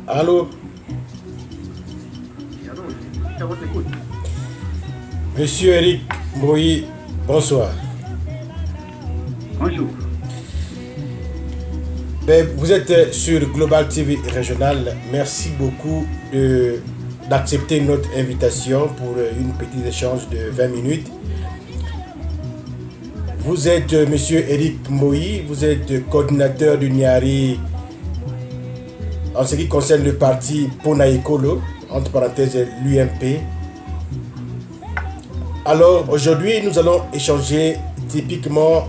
Allô? Monsieur Eric Moï, bonsoir. Bonjour. Vous êtes sur Global TV Régional. Merci beaucoup d'accepter notre invitation pour une petite échange de 20 minutes. Vous êtes Monsieur Eric Moï, vous êtes coordinateur du Niari en ce qui concerne le parti Pona-Ekolo, entre parenthèses l'UMP. Alors aujourd'hui, nous allons échanger typiquement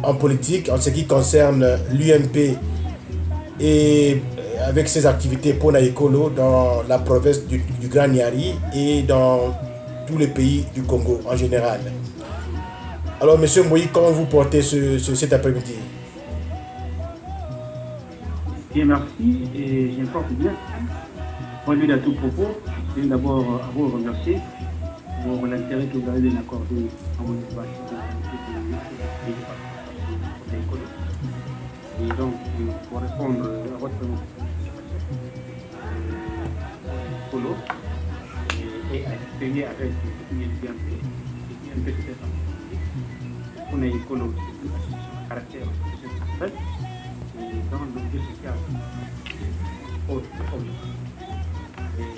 en politique en ce qui concerne l'UMP et avec ses activités Pona-Ekolo dans la province du Grand Niari et dans tous les pays du Congo en général. Alors, Monsieur Moïse, comment vous portez cet après-midi? Bien, merci, et je me porte bien. Au lieu de tout propos, je tiens d'abord à vous remercier pour l'intérêt que vous avez accordé à mon débat. Et donc, pour répondre à votre solo et à exprimer avec l'UMP, on a écolo, c'est une association à caractère social et dans l'objet social autre.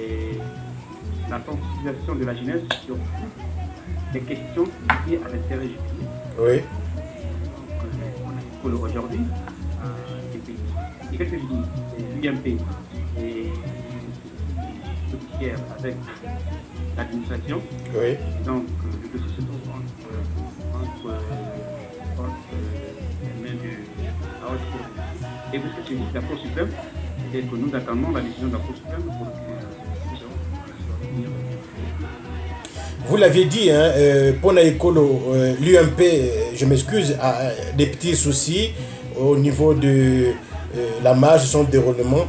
Et la sensibilisation de la jeunesse sur les questions liées à l'intérêt du pays. Oui. Donc, on a écolo aujourd'hui des pays. Et qu'est-ce que je dis? L'UMP est judiciaire avec l'administration. Oui. Donc, le dossier se trouve entre les mains de la haute cour. Et vous ce que la Cour suprême, c'est que nous attendons la décision de la Cour suprême pour que nous soyons. Vous l'avez dit, hein, Pona-Ekolo, l'UMP, je m'excuse, a des petits soucis au niveau de la marge de son déroulement.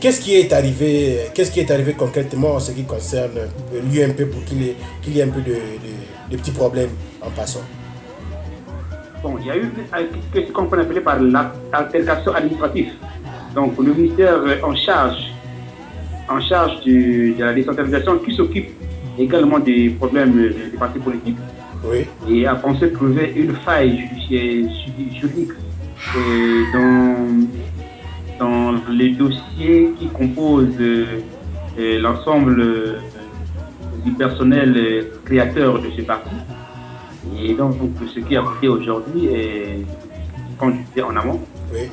Qu'est-ce qui est arrivé concrètement en ce qui concerne l'UMP pour qu'il y ait un peu de petits problèmes en passant? Bon, il y a eu ce qu'on peut appeler par l'altercation administrative. Donc, le ministère en charge de la décentralisation qui s'occupe également des problèmes des partis politiques, oui, et a pensé trouver une faille juridique dans les dossiers qui composent l'ensemble du personnel créateur de ce parti. Et donc, ce qui a coûté aujourd'hui est, comme je disais en amont, oui,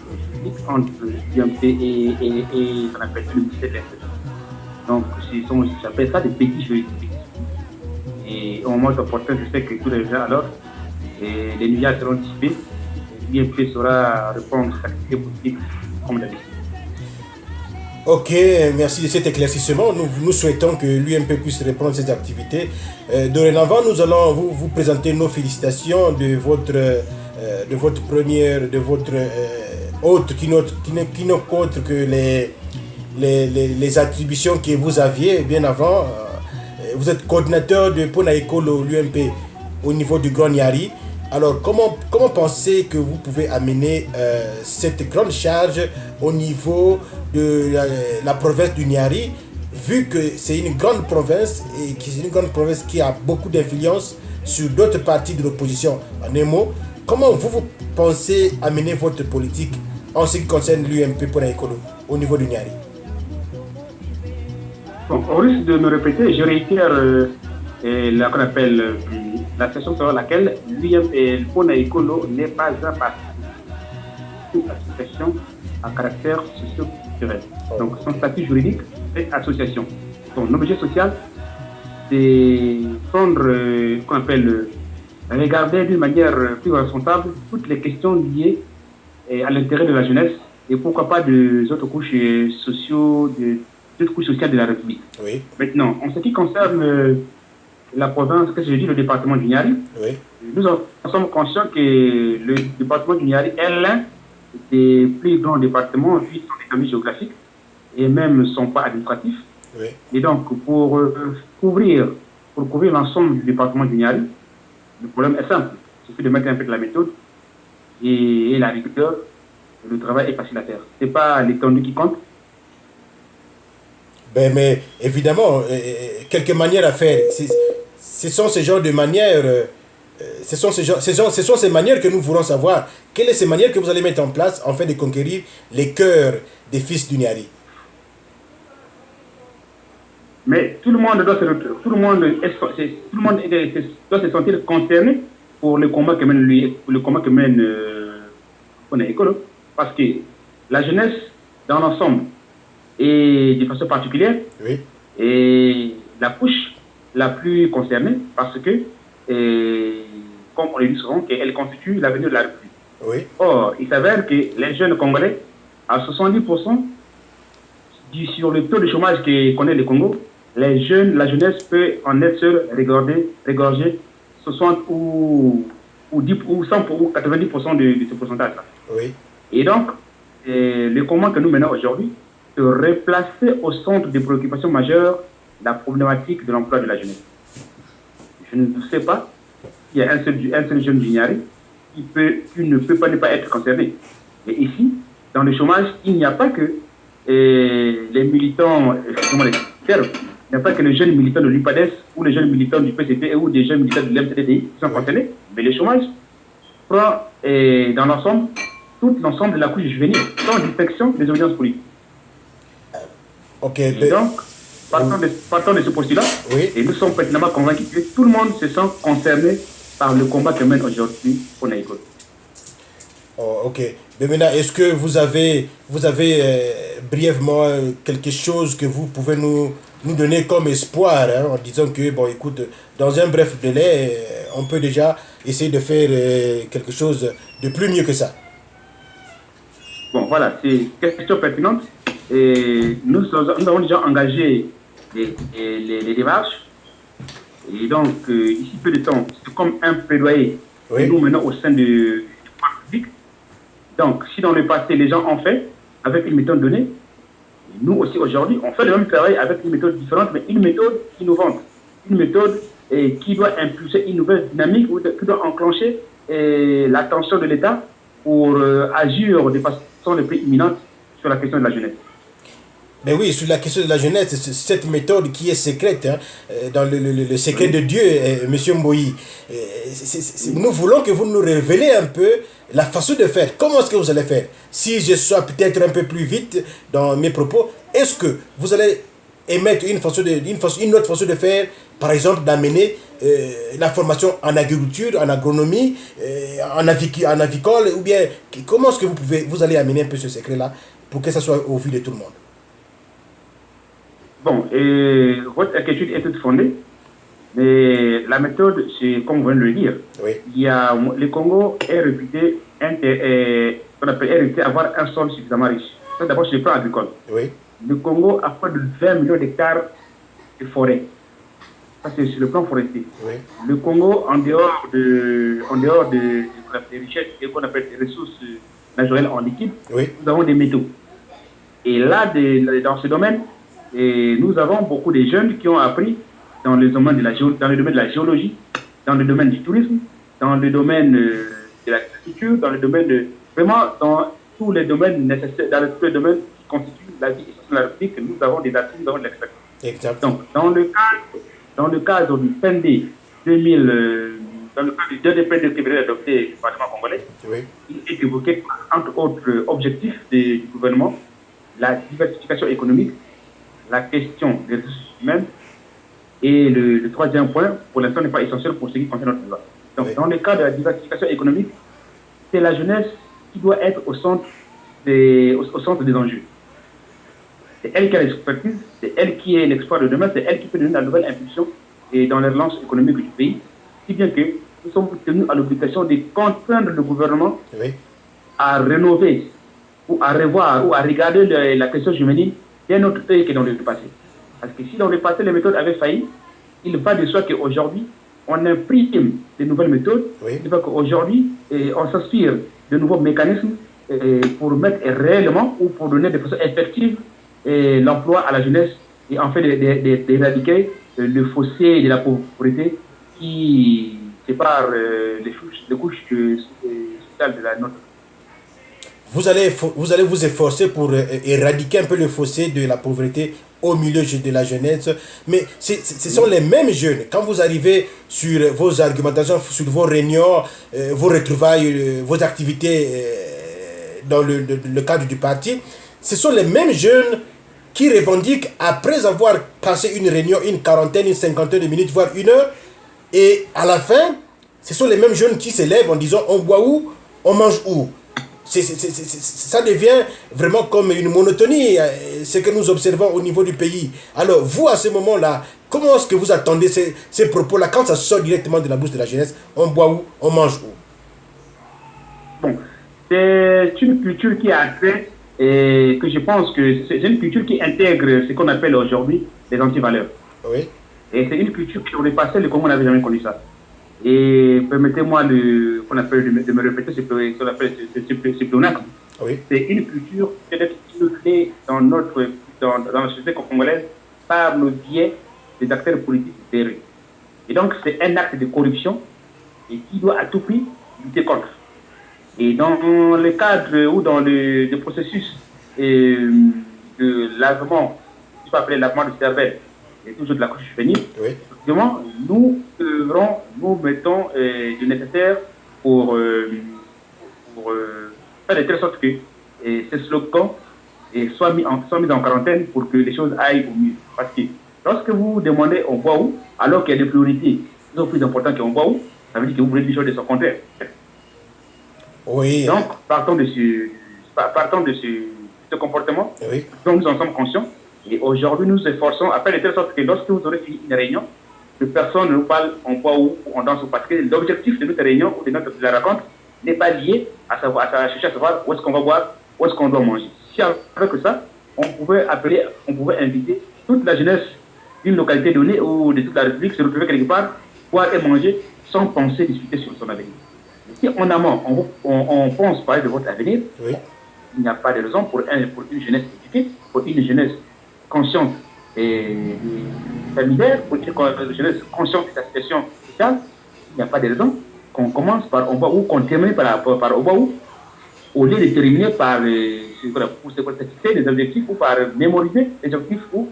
entre l'UMP et ce qu'on appelle le ministère de l'Intérieur. Donc, j'appelle ça des petits juridiques. Et au moment opportun, je sais que tous les gens, alors, les nuages seront dissipés. L'UMP saura répondre à l'activité politique comme d'habitude. Ok, merci de cet éclaircissement. Nous souhaitons que l'UMP puisse reprendre ses activités. Dorénavant, nous allons vous présenter nos félicitations de votre hôte qui n'est qu'autre que les attributions que vous aviez bien avant. Vous êtes coordinateur de Pona-Ekolo, l'UMP, au niveau du Grand Niari. Alors, comment pensez que vous pouvez amener cette grande charge au niveau de la province du Niari, vu que c'est une grande province et que c'est une grande province qui a beaucoup d'influence sur d'autres partis de l'opposition? En un mot, comment vous pensez amener votre politique en ce qui concerne l'UMP Pona-Ekolo au niveau du Niari? Bon, au risque de me répéter, je réitère qu'on appelle la session sur laquelle l'UMP et le Pona-Ekolo n'est pas un parti. C'est une association à caractère socio-culturel. Donc, son statut juridique, c'est association. Son objet social, c'est prendre, qu'on appelle, regarder d'une manière plus responsable toutes les questions liées à l'intérêt de la jeunesse et pourquoi pas des autres couches d'autres couches sociales de la République. Oui. Maintenant, en ce qui concerne la province, qu'est-ce que je dis, le département du Niari, Oui. nous sommes conscients que le département du Niari est l'un des plus grands départements vu son économie géographique et même son pas administratif. Oui. Et donc, pour couvrir l'ensemble du département du Niari, Le problème est simple. Il suffit de mettre un peu de la méthode et la rigueur. Le travail est facile à faire. Ce n'est pas l'étendue qui compte. Ben, mais évidemment, quelques manières à faire. Ce sont ces genres de manières. Ce sont ces manières que nous voulons savoir. Quelles sont ces manières que vous allez mettre en place afin de conquérir les cœurs des fils du Niari? Mais tout le monde doit doit se sentir concerné pour le combat que mène Écolo. Parce que la jeunesse, dans l'ensemble, et de façon particulière, Oui, est la couche la plus concernée parce que, comme on le dit souvent, qu'elle constitue l'avenir de la République. oui, Or, il s'avère que les jeunes Congolais, à 70%, sur le taux de chômage que connaît le Congo, la jeunesse peut en être seule régorger 60 ou 100 ou 90% de ce pourcentage-là. oui. Et donc, le combat que nous menons aujourd'hui, c'est de replacer au centre des préoccupations majeures la problématique de l'emploi de la jeunesse. Je ne sais pas s'il y a un seul jeune du Niari qui ne peut pas ne pas être concerné. Mais ici, dans le chômage, il n'y a pas que les militants, il n'y a pas que les jeunes militants de l'UPADES ou les jeunes militants du PCP ou des jeunes militants de l'MCDDI qui sont concernés, mais le chômage prend dans l'ensemble tout l'ensemble de la couche juvénile, sans distinction des audiences politiques. Ok. Et donc, partant de ce postulat, Oui. et nous sommes pertinemment convaincus que tout le monde se sent concerné par le combat que mène aujourd'hui École. Oh, ok. Mais maintenant, est-ce que vous avez brièvement quelque chose que vous pouvez nous donner comme espoir, hein, en disant que, bon, écoute, dans un bref délai, on peut déjà essayer de faire quelque chose de plus mieux que ça? Bon, voilà, c'est une question pertinente. Et nous avons déjà engagé les démarches. Et donc, ici, peu de temps, c'est comme un plaidoyer que nous menons au sein du pouvoir public. Donc, si dans le passé, les gens ont fait avec une méthode donnée, nous aussi aujourd'hui, on fait le même travail avec une méthode différente, mais une méthode innovante. Une méthode qui doit impulser une nouvelle dynamique, ou qui doit enclencher l'attention de l'État pour agir de façon le plus imminente sur la question de la jeunesse. Mais oui, sur la question de la jeunesse, cette méthode qui est secrète, hein, dans le secret de Dieu, Monsieur Mboyi, nous voulons que vous nous révélez un peu la façon de faire. Comment est-ce que vous allez faire? Si je sois peut-être un peu plus vite dans mes propos, est-ce que vous allez émettre une autre façon de faire, par exemple d'amener la formation en agriculture, en agronomie, en avicole, ou bien comment est-ce que vous allez amener un peu ce secret-là pour que ça soit au vu de tout le monde? Bon, votre inquiétude est toute fondée, mais la méthode, c'est comme vous venez de le dire. Oui. Le Congo est réputé avoir un sol suffisamment riche. Ça, d'abord, sur le plan agricole. Oui. Le Congo a près de 20 millions d'hectares de forêt. Ça, c'est sur le plan forestier. Oui. Le Congo, en dehors des richesses et qu'on appelle des ressources naturelles en liquide, Oui. nous avons des métaux. Et là, dans ce domaine, nous avons beaucoup de jeunes qui ont appris dans le domaine de la géologie, dans le domaine du tourisme, dans le domaine de l'agriculture, dans tous les domaines nécessaires, dans tous les domaines qui constituent la vie de la République. Nous avons des atouts, nous avons de l'expertise. Exactement. Donc, dans le cadre du PND 2000, dans le cadre du dernier PND qui vient d'adopter le Parlement congolais, Oui. il est évoqué, entre autres objectifs du gouvernement, la diversification économique, la question des ressources humaines, et le troisième point, pour l'instant, n'est pas essentiel pour ce qui concerne notre loi. Donc, dans le cadre de la diversification économique, c'est la jeunesse qui doit être au centre des enjeux. C'est elle qui a l'expertise, c'est elle qui est l'espoir de demain, c'est elle qui peut donner la nouvelle impulsion dans les relances économiques du pays, si bien que nous sommes tenus à l'obligation de contraindre le gouvernement à rénover ou à revoir ou à regarder la question juvénile d'un autre pays que dans le passé. Parce que si dans le passé les méthodes avaient failli, il va de soi qu'aujourd'hui on imprime de nouvelles méthodes, il va qu'aujourd'hui on s'inspire de nouveaux mécanismes pour mettre réellement ou pour donner de façon effective l'emploi à la jeunesse et en fait d'éradiquer le fossé de la pauvreté qui sépare les couches sociales de la nôtre. Vous allez vous efforcer pour éradiquer un peu le fossé de la pauvreté au milieu de la jeunesse. Mais ce sont les mêmes jeunes. Quand vous arrivez sur vos argumentations, sur vos réunions, vos retrouvailles, vos activités dans le cadre du parti, ce sont les mêmes jeunes qui revendiquent, après avoir passé une réunion, une quarantaine, une cinquantaine de minutes, voire une heure, et à la fin, ce sont les mêmes jeunes qui s'élèvent en disant on boit où, on mange où. Ça devient vraiment comme une monotonie, ce que nous observons au niveau du pays. Alors, vous, à ce moment-là, comment est-ce que vous attendez ces propos-là quand ça sort directement de la bouche de la jeunesse? On boit où? On mange où? Bon, c'est une culture qui a fait, et que je pense que c'est une culture qui intègre ce qu'on appelle aujourd'hui les antivaleurs. Oui. Et c'est une culture qui aurait passé le Congo n'avait jamais connu ça. Et permettez-moi de me répéter ce qu'on appelle ce pléonasme. Oui. C'est une culture qui est inculquée dans la société congolaise par le biais des acteurs politiques terrés. Et donc, c'est un acte de corruption et qui doit à tout prix lutter contre. Et dans le cadre ou dans le processus de lavement, je peux appeler lavement de cervelle, et toujours de la couche féminine, Oui. effectivement, nous mettons du nécessaire pour faire de telle sorte que ces slogans soient mis en quarantaine pour que les choses aillent au mieux. Parce que lorsque vous demandez on voit où, alors qu'il y a des priorités qui sont plus importantes qu'on voit où, ça veut dire que vous voulez des choses de son contraire. Oui. Donc, partant de ce comportement, Oui. dont nous en sommes conscients, et aujourd'hui nous nous efforçons à faire de telle sorte que lorsque vous aurez fini une réunion, que personne ne nous parle on voit où, on danse où, parce que l'objectif de notre réunion ou de la rencontre n'est pas lié à chercher à savoir où est-ce qu'on va boire, où est-ce qu'on doit manger. Si avec ça, on pouvait inviter toute la jeunesse d'une localité donnée ou de toute la République se retrouver quelque part, boire et manger sans penser discuter sur son avenir. Si en amont, on pense parler de votre avenir, Oui. il n'y a pas de raison pour une jeunesse éduquée, pour une jeunesse consciente et familière, pour une jeunesse consciente de sa situation sociale, il n'y a pas de raison qu'on commence par on voit où, qu'on termine par on voit où, au lieu de terminer par fixer des objectifs ou par mémoriser les objectifs ou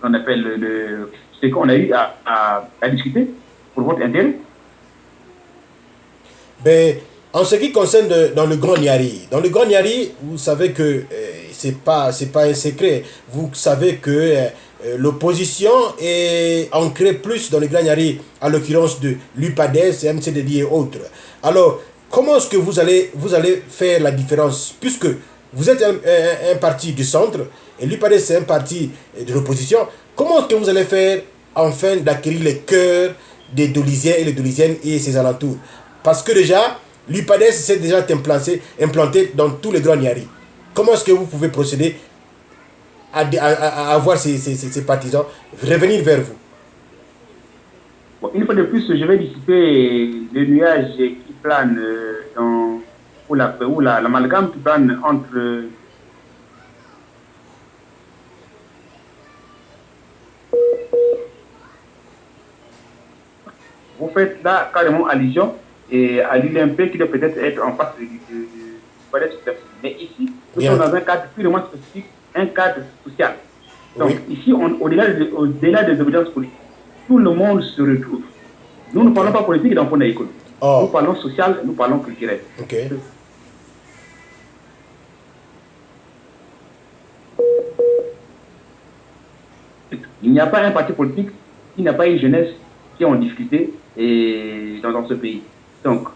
on appelle ce qu'on a eu à discuter pour votre intérêt. Ben, en ce qui concerne dans le Grand Niari, vous savez que c'est pas un secret. Vous savez que l'opposition est ancrée plus dans le Grand Niari, en l'occurrence de l'UPADES, MCDD et autres. Alors, comment est-ce que vous allez faire la différence, puisque vous êtes un parti du centre et l'UPADES c'est un parti de l'opposition? Comment est-ce que vous allez faire enfin d'acquérir les cœurs des Dolisiens et les Dolisiennes et ses alentours? Parce que déjà, l'UPADES s'est déjà implanté dans tous les grands Niari. Comment est-ce que vous pouvez procéder à avoir ces partisans revenir vers vous? Bon, une fois de plus, je vais dissiper le nuage qui plane ou l'amalgame qui plane entre vous faites là carrément allusion et à l'UMP qui doit peut-être être en face du palais. Mais ici, nous sommes dans un cadre purement spécifique, un cadre social. Donc oui. Ici, au-delà des obédiences politiques, tout le monde se retrouve. Nous ne parlons pas politique dans Pona École. Nous parlons social, nous parlons culturel. Okay. Il n'y a pas un parti politique qui n'a pas une jeunesse qui ont discuté dans ce pays. Donc,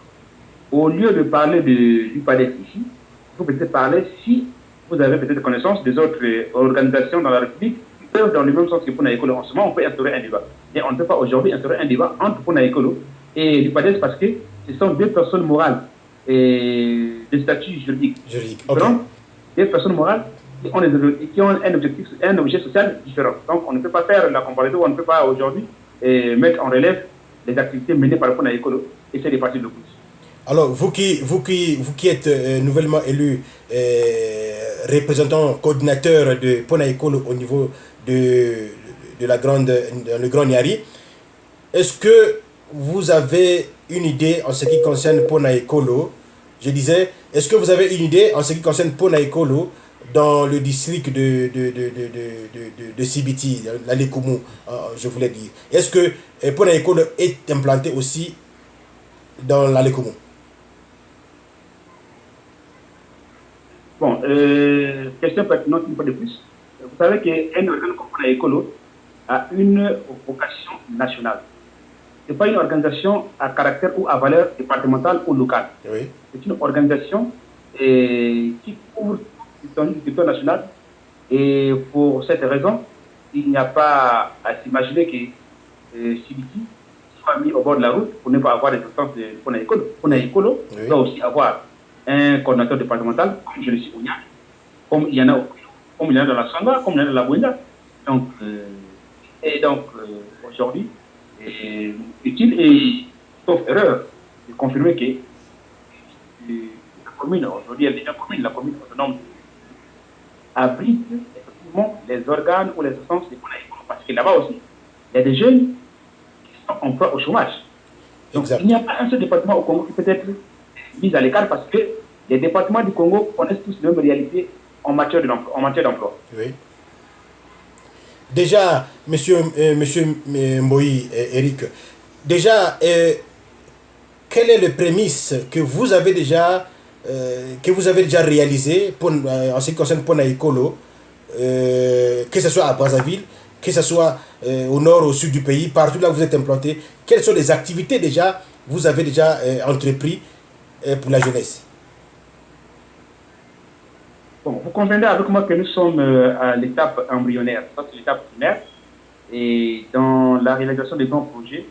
au lieu de parler du PADES ici, il faut peut-être parler, si vous avez peut-être connaissance des autres organisations dans la République qui peuvent dans le même sens que Pona École. En ce moment, on peut instaurer un débat. Mais on ne peut pas aujourd'hui instaurer un débat entre Pona École et du PADES parce que ce sont deux personnes morales et de statut juridique. Okay. Donc, des personnes morales qui ont un objet social différent. Donc, on ne peut pas faire la comparaison, on ne peut pas aujourd'hui mettre en relève les activités menées par le Pona École et c'est des partis de l'opposition. Alors, vous qui êtes nouvellement élu représentant coordinateur de Pona École au niveau de le Grand Niari, est-ce que vous avez une idée en ce qui concerne Pona Ekolo? Je disais, est-ce que vous avez une idée en ce qui concerne Pona Ekolo dans le district de Sibiti, la Lekumu, je voulais dire. Est-ce que Pona Ekolo est implanté aussi dans la Lekumu? Bon, question pertinente une fois de plus. Vous savez qu'un organe comme Pona Ekolo a une vocation nationale. Ce n'est pas une organisation à caractère ou à valeur départementale ou locale. Oui. C'est une organisation qui couvre du territoire national. Et pour cette raison, il n'y a pas à s'imaginer que Sibiti soit mis au bord de la route pour ne pas avoir des instances de Pona Ekolo. Pona Ekolo doit aussi avoir un coordinateur départemental, comme je le suis au Niak, comme il y en a comme il y en a dans la Sanga, comme il y en a dans la Bouenda. Donc, aujourd'hui, est-il, et sauf erreur, de confirmer que la commune, aujourd'hui, elle est déjà commune, la commune autonome, abrite effectivement les organes ou les instances de Pona Ekolo. Parce que là-bas aussi, il y a des jeunes qui sont en proie au chômage. Donc, exact. Il n'y a pas un seul département au Congo qui peut être mis à l'écart parce que les départements du Congo connaissent tous les mêmes réalités en matière d'emploi. Oui. Déjà, monsieur Mboyi, Eric, déjà, quelle est le prémisse que vous avez déjà réalisé en ce qui concerne Pona Ekolo, que ce soit à Brazzaville, que ce soit au nord, au sud du pays, partout là où vous êtes implanté? Quelles sont les activités déjà vous avez déjà entrepris pour la jeunesse? Bon, vous conviendrez avec moi que nous sommes à l'étape embryonnaire. Ça, c'est l'étape primaire. Et dans la réalisation des grands projets,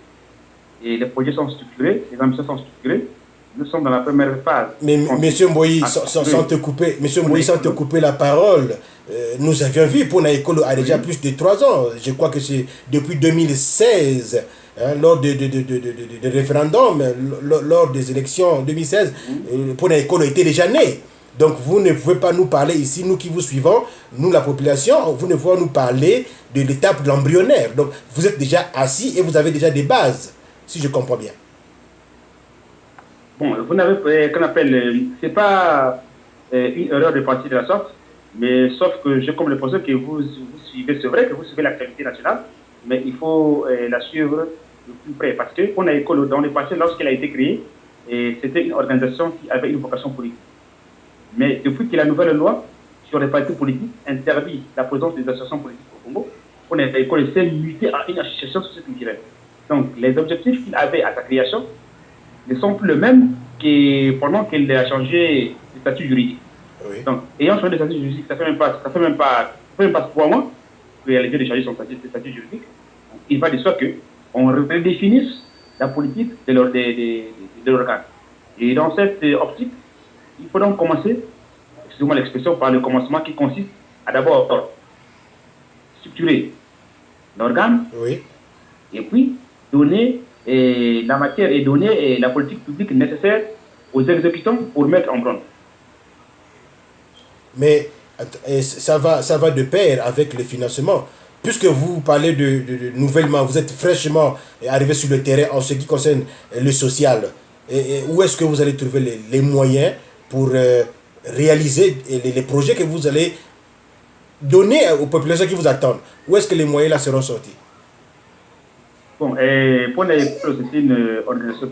et les projets sont structurés, les ambitions sont structurées. Nous sommes dans la première phase. Mais monsieur Mboyi, sans te couper la parole, nous avions vu Pona Ekolo a déjà plus de 3 ans. Je crois que c'est depuis 2016, lors de référendum, lors des élections 2016, Pona Ekolo était déjà né. Donc vous ne pouvez pas nous parler ici, nous qui vous suivons, nous la population, vous ne pouvez nous parler de l'étape de l'embryonnaire. Donc vous êtes déjà assis et vous avez déjà des bases, si je comprends bien. Bon, vous n'avez qu'on appelle, c'est pas une erreur de partie de la sorte, mais sauf que j'ai comme l'impression que vous suivez, c'est vrai que vous suivez l'actualité nationale, mais il faut la suivre de plus près parce que Pona Ekolo, dans le passé, lorsqu'elle a été créée, c'était une organisation qui avait une vocation politique. Mais depuis que la nouvelle loi sur les partis politiques interdit la présence des associations politiques au Congo, Pona Ekolo s'est muté en une association socioculturelle. Donc, les objectifs qu'il avait à sa création ne sont plus les mêmes que pendant qu'il a changé de statut juridique. Oui. Donc, ayant changé de statut juridique, ça fait même pas 3 mois qu'il a de changer son statut juridique. Donc, il va de soi qu'on redéfinisse la politique de l'organe. Et dans cette optique, il faut donc commencer, excusez-moi l'expression, par le commencement qui consiste à d'abord structurer l'organe, oui, et puis donner la matière et donner la politique publique nécessaire aux exécutants pour mettre en branle. Mais ça va de pair avec le financement. Puisque vous parlez de nouvellement, vous êtes fraîchement arrivé sur le terrain en ce qui concerne le social, et où est-ce que vous allez trouver les moyens pour réaliser les projets que vous allez donner aux populations qui vous attendent? Où est-ce que les moyens là seront sortis? Bon, Pona Ekolo, c'est une organisation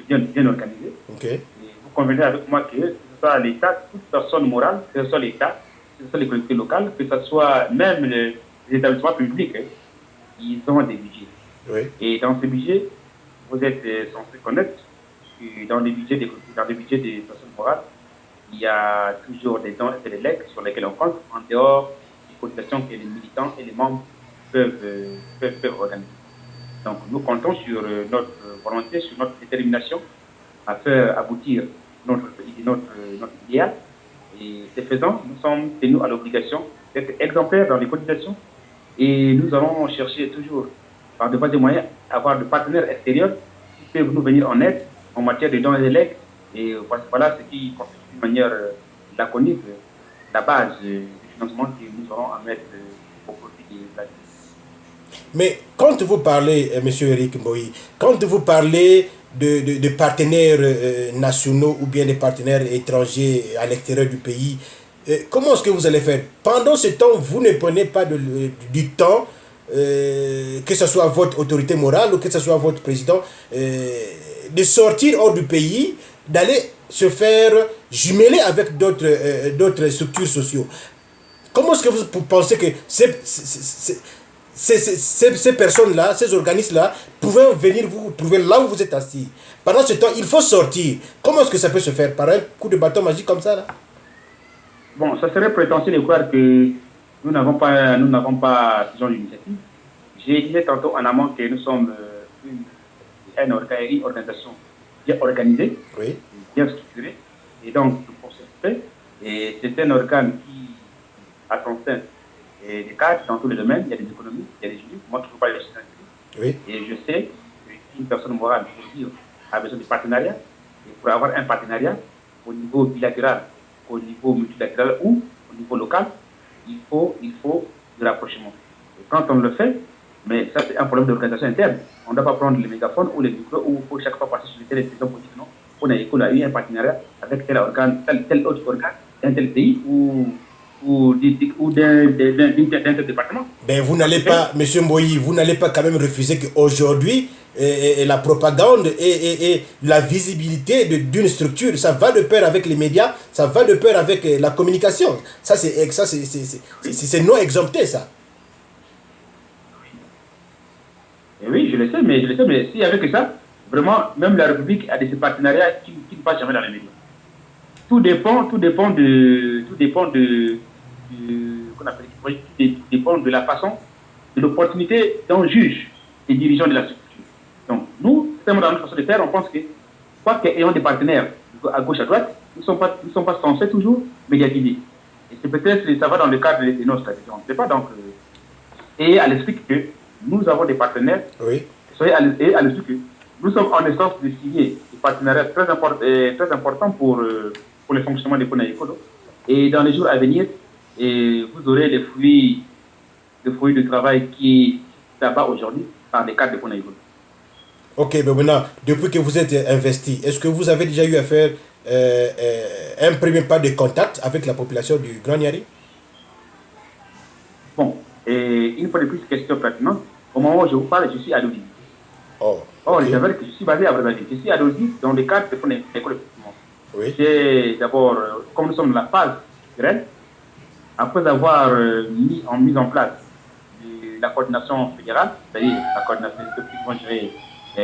bien organisée. Okay. Vous convenez avec moi que ce soit l'État, toute personne morale, que ce soit l'État, que ce soit les collectivités locales, que ce soit même les établissements publics, ils ont des budgets. Oui. Et dans ces budgets, vous êtes censé connaître que dans les budgets des personnes morales, il y a toujours des dons et des legs sur lesquels on compte, en dehors des cotisations que les militants et les membres peuvent organiser. Donc nous comptons sur notre volonté, sur notre détermination à faire aboutir notre idéal. Et ce faisant, nous sommes tenus à l'obligation d'être exemplaires dans les cotisations et nous allons chercher toujours, par de des moyens, avoir des partenaires extérieurs qui peuvent nous venir en aide en matière de dons et de legs. Et voilà ce qui constitue de manière laconique la base du financement que nous aurons à mettre au profit des plateformes. Mais quand vous parlez, Monsieur Eric Mboyi, quand vous parlez de partenaires nationaux ou bien des partenaires étrangers à l'extérieur du pays, comment est-ce que vous allez faire? Pendant ce temps, vous ne prenez pas du temps, que ce soit votre autorité morale ou que ce soit votre président, de sortir hors du pays, d'aller se faire jumeler avec d'autres structures sociaux. Comment est-ce que vous pensez que ces personnes-là, ces organismes-là, pouvaient venir vous trouver là où vous êtes assis? Pendant ce temps, il faut sortir. Comment est-ce que ça peut se faire? Par un coup de bâton magique comme ça, là? Bon, ça serait prétentieux de croire que nous n'avons pas ce genre d'initiative. J'ai dit tantôt en amont que nous sommes une organisation bien organisée, Oui. bien structurée, et donc pour ce fait, et c'est un organe qui a son sein et des cadres dans tous les domaines. Il y a des économistes, il y a des juristes. Moi, je ne trouve pas les juristes. Oui. Et je sais qu'une personne morale, pour dire, a besoin de partenariat. Et pour avoir un partenariat au niveau bilatéral, au niveau multilatéral ou au niveau local, il faut de rapprochement. Et quand on le fait, mais ça c'est un problème d'organisation interne. On ne doit pas prendre les mégaphones ou les micros ou il faut chaque fois passer sur les télévisions pour dire non. On a eu un partenariat avec tel organe, tel autre organe, d'un tel pays ou d'un tel département. Ben vous n'allez pas, M. Mboyi, vous n'allez pas quand même refuser qu'aujourd'hui, la propagande et la visibilité d'une structure, ça va de pair avec les médias, ça va de pair avec la communication. Ça, c'est non exempté, ça. Et oui, je le sais, mais s'il y avait que ça, vraiment, même la République a des partenariats qui ne passent jamais dans les médias. Tout dépend de la façon, de l'opportunité d'un juge et dirigeant de la structure. Donc, nous, dans notre façon de faire, on pense que, quoi qu'ayant des partenaires à gauche, à droite, ils ne sont pas censés toujours médiatiser. Et c'est peut-être, ça va dans le cadre de nos stratégies, on ne sait pas. Donc, et à l'esprit que nous avons des partenaires, oui. Et à l'esprit que nous sommes en essence de signer des partenariats très importants pour le fonctionnement des Pona Écolo. Et dans les jours à venir, vous aurez les fruits de travail qui s'abattent aujourd'hui par les cadres de Pona Écolo. Ok, mais maintenant, depuis que vous êtes investi, est-ce que vous avez déjà eu à faire un premier pas de contact avec la population du Grand Niari? Bon, et une fois de plus, question pertinente. Au moment où je vous parle, je suis à Lodi. Oh, Or, okay. il s'avère que je suis basé à Brazzaville. Je suis à Lodi dans le cadre de Pona Écolo. Oui. J'ai d'abord, comme nous sommes dans la phase graine, après avoir mis en place la coordination fédérale, c'est-à-dire la coordination qui vont gérer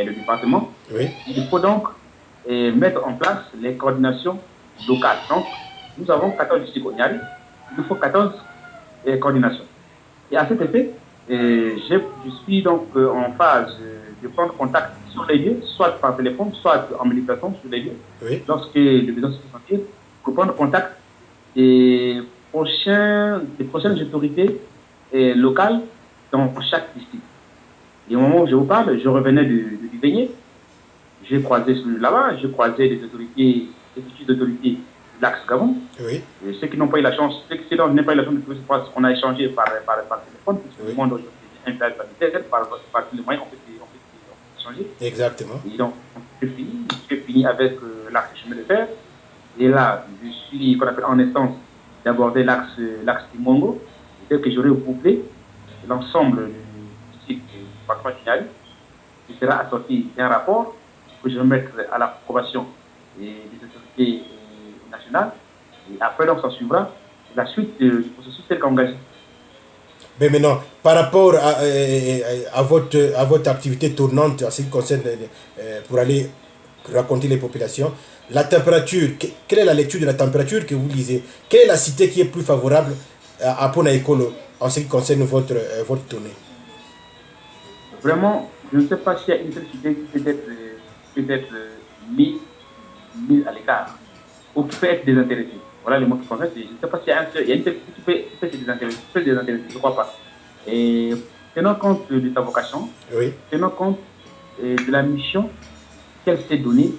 le département, oui. Il faut donc mettre en place les coordinations locales. Donc, nous avons 14 districts au Niari, il nous faut 14 coordinations. Et à cet effet, je suis donc en phase de prendre contact sur les lieux, soit par téléphone, soit en méditation sur les lieux, Oui. lorsque le besoin se fait sentir, pour prendre contact des prochaines autorités locales dans chaque district. Et au moment où je vous parle, je revenais du Bénier. J'ai croisé là-bas, j'ai croisé des petites autorités de l'Axe Gabon. Oui. Et ceux qui n'ont pas eu la chance, ceux qui n'ont pas eu la chance de trouver ce place, on a échangé par téléphone, puisque le monde aujourd'hui est interplanetaire, par tous les moyens, on peut échanger. Exactement. Et donc, j'ai fini avec l'axe chemin de fer. Et là, je suis, qu'on appelle en instance, d'aborder l'axe du Mongo. Dès que j'aurai couplé l'ensemble du site du département du Niari, il sera assorti d'un rapport que je vais mettre à l'approbation des autorités nationales. Et après, donc, ça suivra la suite du processus tel qu'engagé. Mais maintenant, par rapport à votre activité tournante en ce qui concerne pour aller raconter les populations, la température, quelle est la lecture de la température que vous lisez? Quelle est la cité qui est plus favorable à Pona Écolo en ce qui concerne votre tournée? Vraiment, je ne sais pas s'il y a une seule cité qui peut être mise à l'écart ou qui peut être désintéressée. Voilà le mot qui convient. Je ne sais pas s'il y a une seule cité qui peut se désintéresser. Je ne crois pas. Et tenant compte de ta vocation, oui. Tenant compte de la mission qu'elle s'est donnée,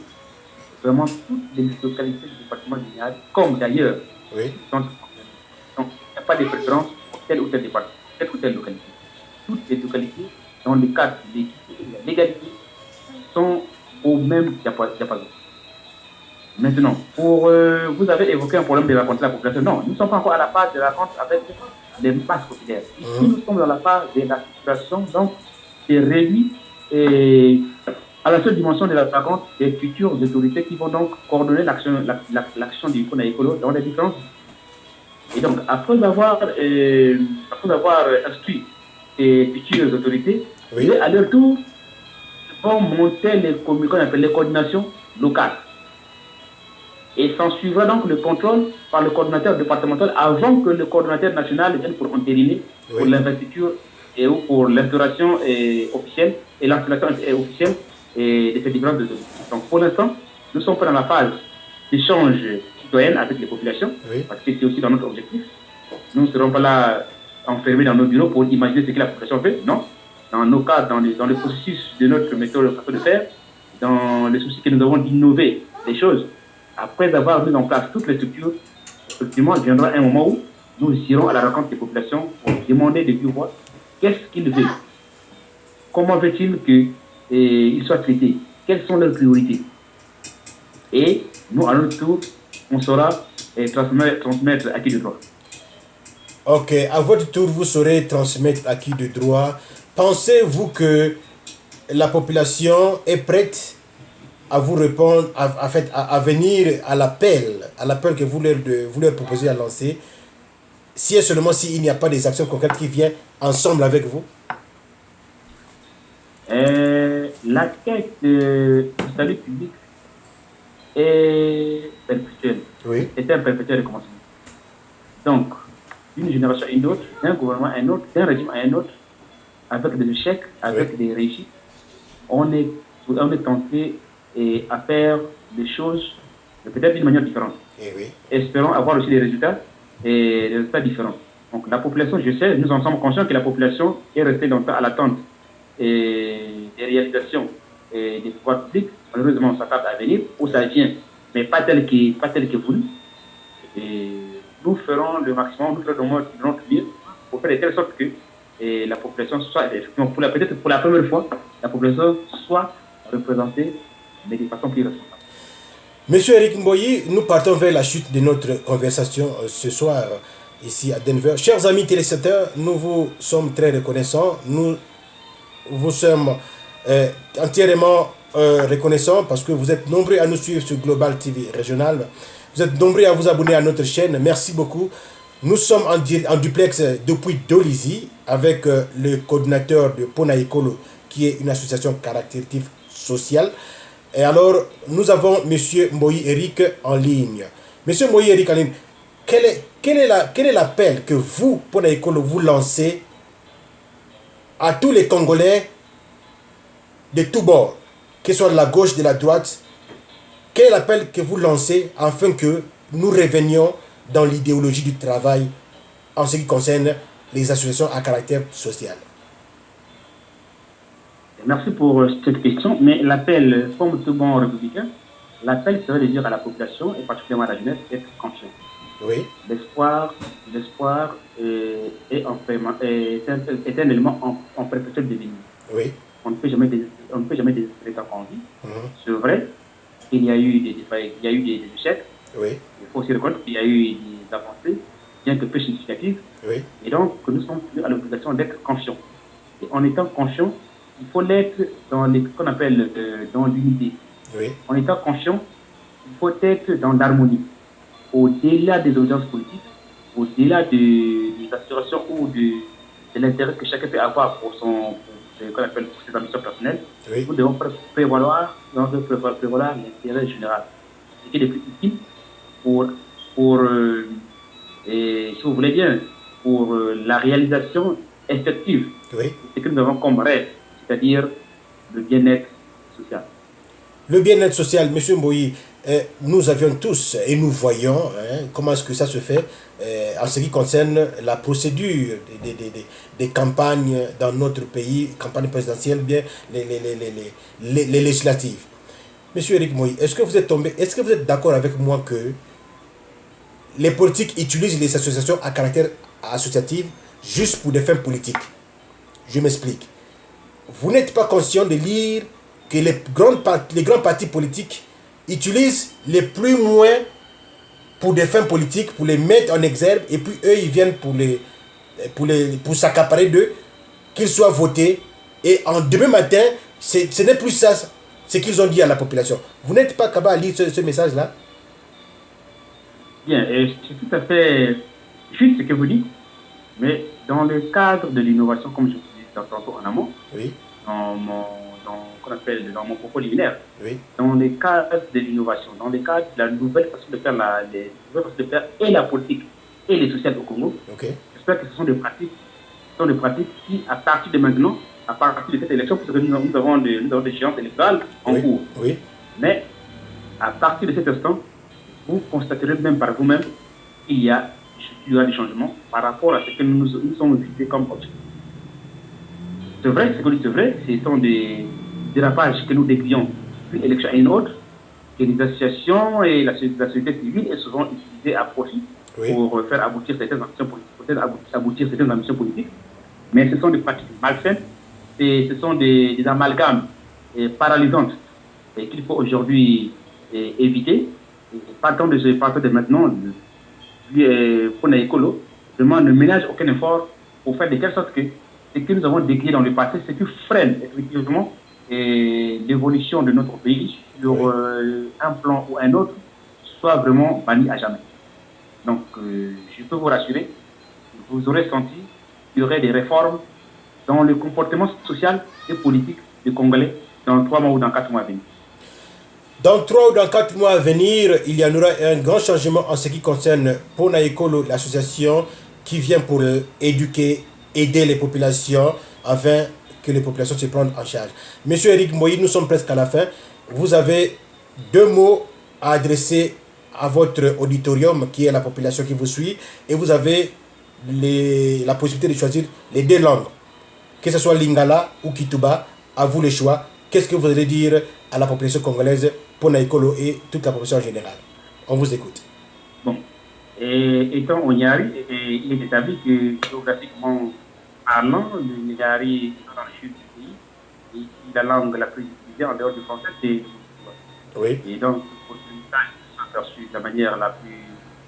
vraiment toutes les localités du département du Niari, comme d'ailleurs, oui. donc il n'y a pas de préférence pour tel ou tel département, telle ou telle localité. toutes les localités, dans le cadre de l'équité et de la légalité, sont au même diapason. Maintenant, vous avez évoqué un problème de rencontrer la population. Non, nous ne sommes pas encore à la phase de la rencontre avec les masses populaires. Ici, nous sommes dans la phase de la situation, donc c'est réduit à la seule dimension de la rencontre des futures autorités qui vont donc coordonner l'action du Pona Ekolo dans les différentes. Et donc, après avoir instruit ces futures autorités, à leur tour, vont monter qu'on appelle les coordinations locales. Et s'en suivra donc le contrôle par le coordinateur départemental avant que le coordinateur national vienne pour entériner pour l'investiture et ou pour l'instauration officielle et l'installation officielle de ces différentes autorités. Donc pour l'instant, nous sommes pas dans la phase d'échange citoyen avec les populations, parce que c'est aussi dans notre objectif. Nous ne serons pas là enfermés dans nos bureaux pour imaginer ce que la population fait. Non. Dans nos cas, dans le processus de notre méthode de faire, dans le souci que nous avons d'innover les choses, après avoir mis en place toutes les structures, effectivement, il viendra un moment où nous irons à la rencontre des populations pour demander de vive voix qu'est-ce qu'ils veulent, comment veut-il qu'ils soient traités, quelles sont leurs priorités. Et nous, à notre tour, on saura transmettre acquis de droit. Ok, à votre tour, vous saurez transmettre acquis de droit. Pensez-vous que la population est prête à vous répondre, à venir à l'appel que vous leur proposez à lancer, si et seulement s'il n'y a pas des actions concrètes qui viennent ensemble avec vous? La quête du salut public est perpétuelle. C'est un perpétuel commencement. Donc, d'une génération à une autre, d'un gouvernement à un autre, d'un régime à un autre, avec des échecs, avec des réussites, on est tenté à faire des choses peut-être d'une manière différente. Espérons avoir aussi des résultats différents. Donc la population, je sais, nous en sommes conscients que la population est restée longtemps à l'attente des réalisations des pouvoirs publics. Malheureusement, ça tarde à venir, où ça vient, mais pas tel que voulu. Et nous ferons le maximum, nous ferons notre mieux pour faire de telle sorte que la population soit, effectivement, peut-être pour la première fois, la population soit représentée, mais de façon plus responsable. Monsieur Eric Mboyi, nous partons vers la chute de notre conversation ce soir ici à Denver. Chers amis téléspectateurs, nous vous sommes très reconnaissants. Nous vous sommes entièrement reconnaissants parce que vous êtes nombreux à nous suivre sur Global TV Régional. Vous êtes nombreux à vous abonner à notre chaîne. Merci beaucoup. Nous sommes en duplex depuis Dolisie avec le coordinateur de Pona Ekolo, qui est une association caractéristique sociale. Et alors, nous avons M. Mboyi Eric en ligne. M. Mboyi Eric en ligne, quel est l'appel que vous, Pona Ekolo, vous lancez à tous les Congolais de tous bords, que ce soit de la gauche, de la droite? Quel est l'appel que vous lancez afin que nous revenions dans l'idéologie du travail en ce qui concerne les associations à caractère social? Merci pour cette question, mais l'appel, comme tout bon républicain, l'appel serait de dire à la population, et particulièrement à la jeunesse, d'être conscient. L'espoir est un élément en perpétuel devenir. On ne peut jamais désespérer tant qu'on vit. C'est vrai qu'il y a eu des échecs. Il faut aussi reconnaître qu'il y a eu des avancées, bien que peu significatives. Et donc, nous sommes à l'obligation d'être conscients. Et en étant conscients, il faut l'être dans ce qu'on appelle dans l'unité. En étant conscient, il faut être dans l'harmonie. Au-delà des audiences politiques, au-delà des aspirations ou de l'intérêt que chacun peut avoir pour ses ambitions personnelles, nous devons prévaloir l'intérêt général. Ce qui est le plus utile si vous voulez bien, pour la réalisation effective de ce que nous avons comme rêve, c'est-à-dire le bien-être social. Le bien-être social, M. Mboyi, nous avions tous et nous voyons comment est-ce que ça se fait en ce qui concerne la procédure des campagnes dans notre pays, campagne présidentielle, bien les législatives. M. Eric Mboyi, est-ce que vous êtes d'accord avec moi que les politiques utilisent les associations à caractère associatif juste pour des fins politiques, Je m'explique. Vous n'êtes pas conscient de lire que les grands partis politiques utilisent les plus moins pour des fins politiques, pour les mettre en exergue, et puis eux, ils viennent pour s'accaparer d'eux, qu'ils soient votés, et en demain matin, ce n'est plus ça, ce qu'ils ont dit à la population. Vous n'êtes pas capable de lire ce message-là? Bien, et c'est tout à fait juste ce que vous dites, mais dans le cadre de l'innovation, comme je vous disais tantôt en amont, oui, dans mon propos liminaire, oui, dans le cadre de l'innovation, dans le cadre de la nouvelle façon de faire, et la politique et les sociales au Congo, okay. J'espère que ce sont des pratiques qui, à partir de maintenant, à partir de cette élection, parce que nous avons des échéances électorales en cours. Oui. Mais à partir de cet instant, vous constaterez même par vous-même qu'il y a des changements par rapport à ce que nous sommes visés comme objectif. C'est vrai, ce que c'est vrai, ce sont des dérapages que nous décrions d'une élection à une autre, que les associations et la société civile est souvent utilisée à profit pour faire aboutir certaines ambitions politiques, mais ce sont des pratiques malsaines et ce sont des amalgames paralysantes et qu'il faut aujourd'hui éviter. Partant de maintenant, Pona Ekolo demande ne ménage aucun effort pour faire de telle sorte que ce que nous avons décrit dans le passé, ce qui freine effectivement l'évolution de notre pays sur un plan ou un autre, soit vraiment banni à jamais. Donc, je peux vous rassurer, vous aurez senti qu'il y aurait des réformes dans le comportement social et politique des Congolais dans 3 mois ou dans 4 mois à venir. Dans 3 ou dans 4 mois à venir, il y en aura un grand changement en ce qui concerne Pona Ekolo, l'association qui vient pour éduquer, aider les populations afin que les populations se prennent en charge. Monsieur Eric Mboyi, nous sommes presque à la fin. Vous avez 2 mots à adresser à votre auditorium qui est la population qui vous suit et vous avez la possibilité de choisir les 2 langues, que ce soit Lingala ou Kituba, à vous le choix. Qu'est-ce que vous allez dire à la population congolaise, Pona Ekolo et toute la population en général? On vous écoute. Bon, étant au Nyari, il est établi que géographiquement parlant, le Nyari est dans le sud du pays et la langue la plus utilisée en dehors du français, c'est oui. Et donc, pour ce message, perçu de la manière la plus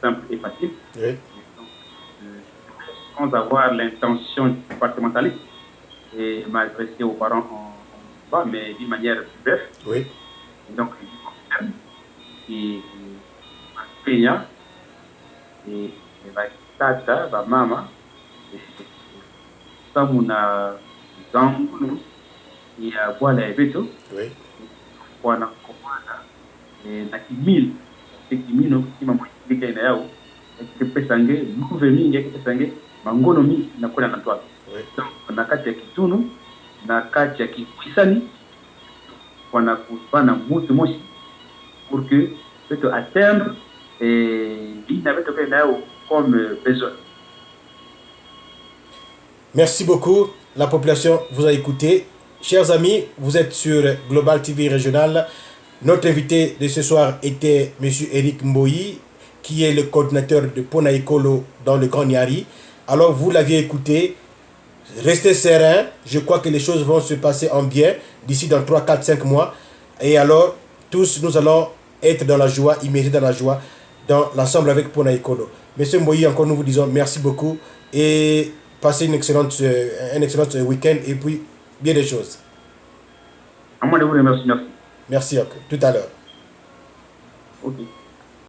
simple et facile. Oui. Et donc, sans avoir l'intention départementaliste et m'adresser aux parents en bas, mais d'une manière plus brève. Oui. Et donc, je concerne et ma peña et ma tata, ma maman, et samuna zangulu et à boire les vétos. Oui. Wana komana na kimil kimino kima mwika ina yao kipesange mkuve mingi kipesange mangono mingi na kuna na twala na kati ya kitunu na kati ya kikwisani wana kupana mutu moshi pour que peut atteindre l'inavait que là comme besoin. Merci beaucoup. La population vous a écouté. Chers amis, vous êtes sur Global TV Régional. Notre invité de ce soir était M. Eric Mboyi, qui est le coordinateur de Pona Ekolo dans le Grand Nyari. Alors, vous l'aviez écouté. Restez serein. Je crois que les choses vont se passer en bien d'ici dans 3, 4, 5 mois. Et alors, tous, nous allons être dans la joie, immergés dans la joie, dans l'ensemble avec Pona Ekolo. M. Mboyi, encore nous vous disons merci beaucoup et passez un excellent week-end et puis bien des choses. À moi de vous remercier. Merci, tout à l'heure. Ok.